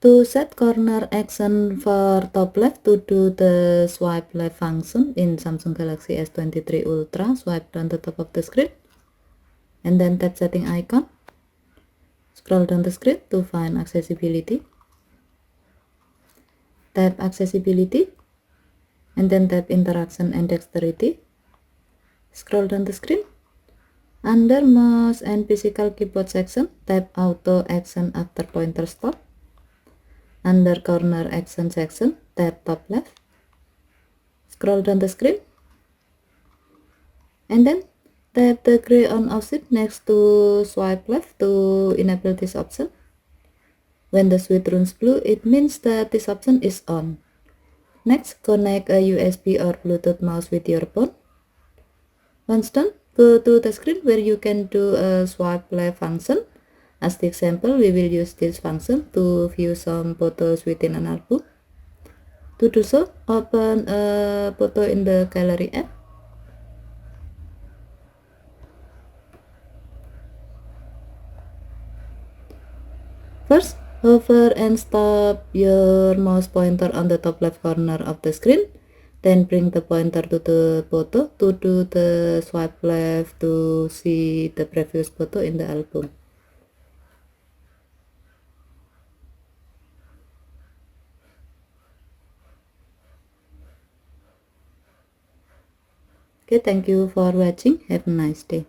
To set corner action for top left, to do the swipe left function in Samsung Galaxy S23 Ultra, swipe down the top of the screen and then tap setting icon. Scroll down the screen to find accessibility. Tap accessibility and then tap interaction and dexterity. Scroll down the screen. Under mouse and physical keyboard section, tap auto action after pointer stop. Under corner action section, tap top left. Scroll down the screen and then tap the gray on option next to swipe left to enable this option. When the switch turns blue, it means that this option is on. Next, connect a USB or Bluetooth mouse with your phone. Once done, go to the screen where you can do a swipe left function. As the example, we will use this function to view some photos within an album. To do so, open a photo in the gallery app. First, hover and stop your mouse pointer on the top left corner of the screen. Then bring the pointer to the photo to do the swipe left to see the previous photo in the album. Okay, thank you for watching. Have a nice day.